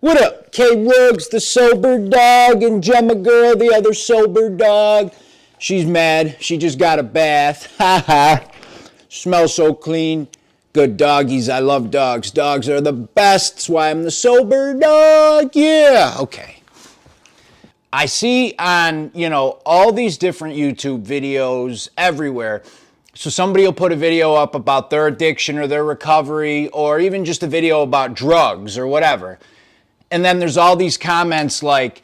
What up, K-Rugs, the sober dog, and Gemma Girl, the other sober dog. She's mad. She just got a bath. Ha ha. Smells so clean. Good doggies. I love dogs. Dogs are the best. That's why I'm the sober dog. Yeah. Okay. I see on, all these different YouTube videos everywhere. So somebody will put a video up about their addiction or their recovery, or even just a video about drugs or whatever. And then there's all these comments like,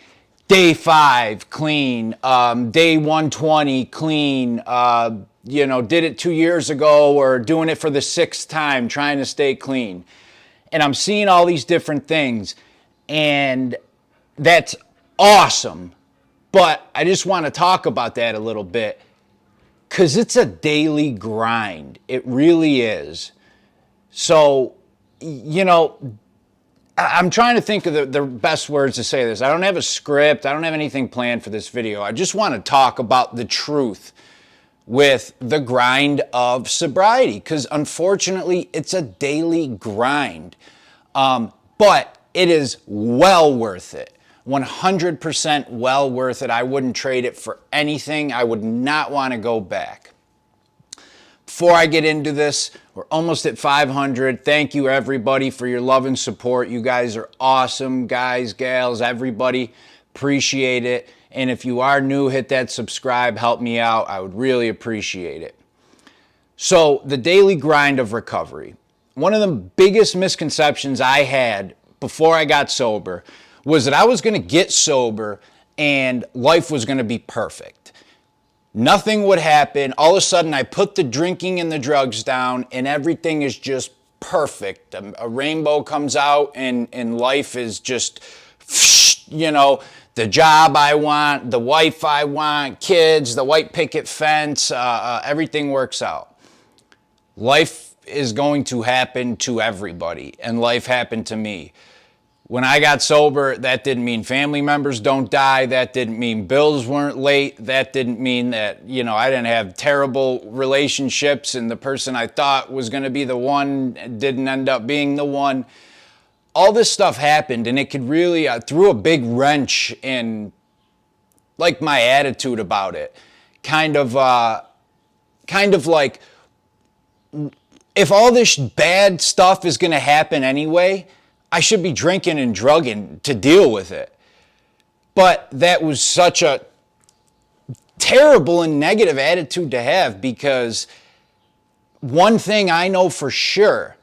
day 5, clean, day 120, clean, did it 2 years ago, or doing it for the 6th time, trying to stay clean. And I'm seeing all these different things, and that's awesome. But I just want to talk about that a little bit, because it's a daily grind. It really is. So, I'm trying to think of the best words to say this. I don't have a script. I don't have anything planned for this video. I just want to talk about the truth with the grind of sobriety, because unfortunately, it's a daily grind. But it is well worth it. 100% well worth it. I wouldn't trade it for anything. I would not want to go back. Before I get into this, we're almost at 500. Thank you, everybody, for your love and support. You guys are awesome, guys, gals, everybody. Appreciate it. And if you are new, hit that subscribe. Help me out. I would really appreciate it. So, the daily grind of recovery. One of the biggest misconceptions I had before I got sober was that I was going to get sober and life was going to be perfect. Nothing would happen. All of a sudden, I put the drinking and the drugs down, and everything is just perfect. A rainbow comes out, and life is just, the job I want, the wife I want, kids, the white picket fence, everything works out. Life is going to happen to everybody, and life happened to me. When I got sober, that didn't mean family members don't die. That didn't mean bills weren't late. That didn't mean that, I didn't have terrible relationships and the person I thought was going to be the one didn't end up being the one. All this stuff happened, and it could really threw a big wrench in like my attitude about it. Kind of like, if all this bad stuff is going to happen anyway, I should be drinking and drugging to deal with it. But that was such a terrible and negative attitude to have, because one thing I know for sure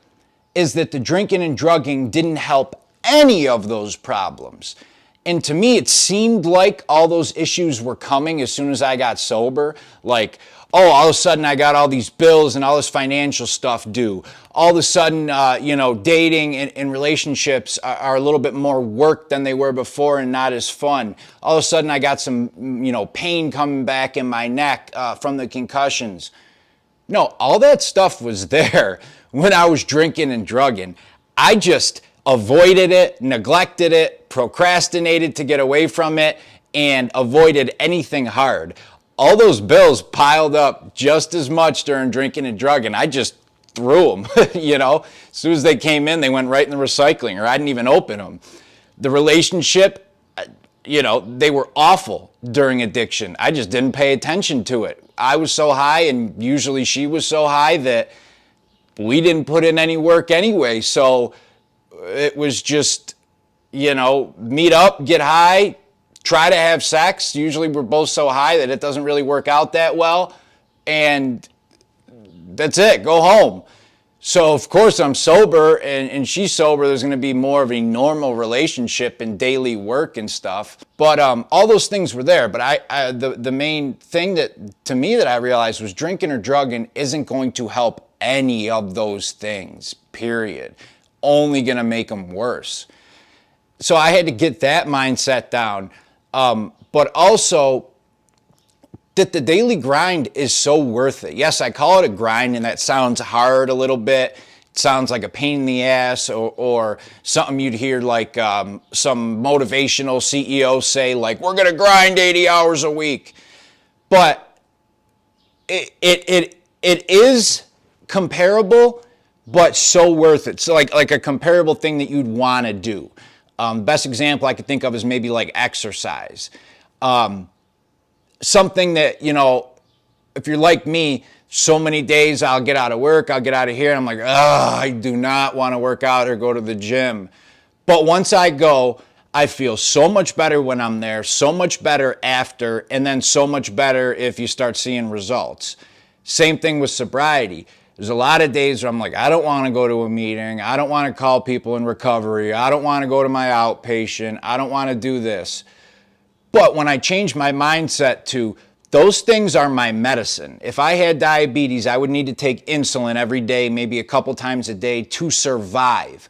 is that the drinking and drugging didn't help any of those problems. And to me, it seemed like all those issues were coming as soon as I got sober. Like, all of a sudden I got all these bills and all this financial stuff due. All of a sudden, dating and relationships are a little bit more work than they were before and not as fun. All of a sudden I got some, pain coming back in my neck from the concussions. No, all that stuff was there when I was drinking and drugging. I just avoided it, neglected it, procrastinated to get away from it, and avoided anything hard. All those bills piled up just as much during drinking and drugging. I just threw them, As soon as they came in, they went right in the recycling, or I didn't even open them. The relationship, they were awful during addiction. I just didn't pay attention to it. I was so high, and usually she was so high, that we didn't put in any work anyway. So it was just, meet up, get high, try to have sex. Usually we're both so high that it doesn't really work out that well. And that's it, go home. So of course I'm sober and she's sober. There's going to be more of a normal relationship and daily work and stuff. But all those things were there. But the main thing that to me that I realized was drinking or drugging isn't going to help any of those things, period. Only going to make them worse. So I had to get that mindset down. But also that the daily grind is so worth it. Yes, I call it a grind, and that sounds hard a little bit. It sounds like a pain in the ass, or something you'd hear like some motivational CEO say, like, we're going to grind 80 hours a week. But it is comparable, but so worth it. So like a comparable thing that you'd want to do. Best example I could think of is maybe like exercise. Something that, if you're like me, so many days I'll get out of work, I'll get out of here, and I'm like, I do not want to work out or go to the gym. But once I go, I feel so much better when I'm there, so much better after, and then so much better if you start seeing results. Same thing with sobriety. There's a lot of days where I'm like, I don't want to go to a meeting. I don't want to call people in recovery. I don't want to go to my outpatient. I don't want to do this. But when I change my mindset to those things are my medicine. If I had diabetes, I would need to take insulin every day, maybe a couple times a day to survive.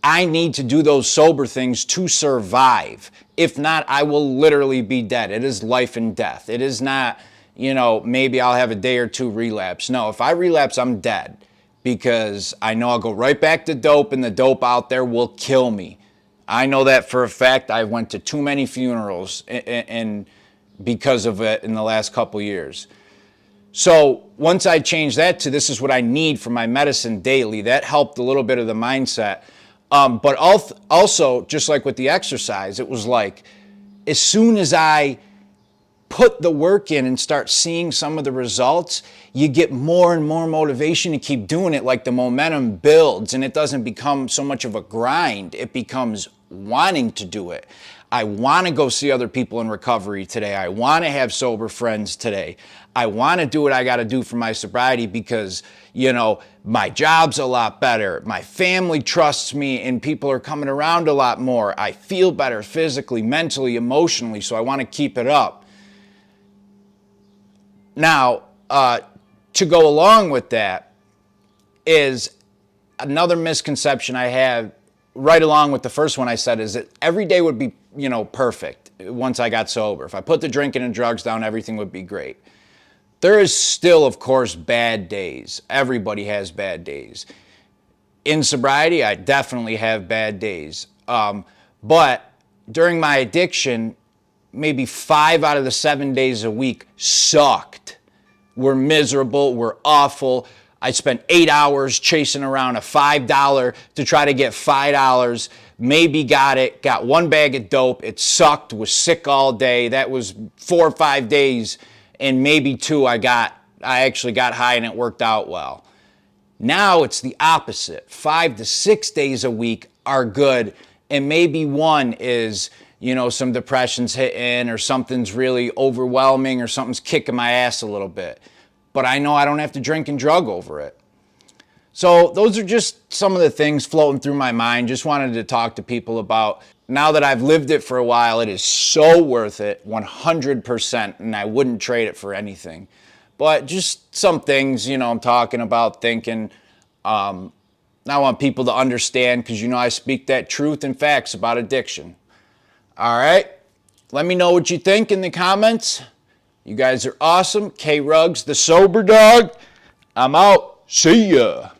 I need to do those sober things to survive. If not, I will literally be dead. It is life and death. It is not, maybe I'll have a day or two relapse. No, if I relapse, I'm dead because I know I'll go right back to dope and the dope out there will kill me. I know that for a fact. I went to too many funerals and because of it in the last couple years. So once I changed that to this is what I need for my medicine daily, that helped a little bit of the mindset. But also, just like with the exercise, it was like, as soon as I put the work in and start seeing some of the results, you get more and more motivation to keep doing it. Like the momentum builds and it doesn't become so much of a grind. It becomes wanting to do it. I want to go see other people in recovery today. I want to have sober friends today. I want to do what I got to do for my sobriety because, my job's a lot better. My family trusts me and people are coming around a lot more. I feel better physically, mentally, emotionally, so I want to keep it up. Now, to go along with that is another misconception I have right along with the first one I said is that every day would be, perfect once I got sober. If I put the drinking and drugs down, everything would be great. There is still, of course, bad days. Everybody has bad days. In sobriety, I definitely have bad days. But during my addiction, maybe 5 out of the 7 days a week sucked. Were miserable, were awful. I spent 8 hours chasing around a $5 to try to get $5. Maybe got it, got 1 bag of dope. It sucked, was sick all day. That was 4 or 5 days, and maybe 2 I actually got high and it worked out well. Now it's the opposite. 5 to 6 days a week are good, and maybe 1 is, some depression's hitting or something's really overwhelming or something's kicking my ass a little bit. But I know I don't have to drink and drug over it. So those are just some of the things floating through my mind. Just wanted to talk to people about, now that I've lived it for a while, it is so worth it, 100%, and I wouldn't trade it for anything. But just some things, I'm talking about, thinking. I want people to understand because, I speak that truth and facts about addiction. All right? Let me know what you think in the comments. You guys are awesome. K-Rugs, the Sober Dog. I'm out. See ya.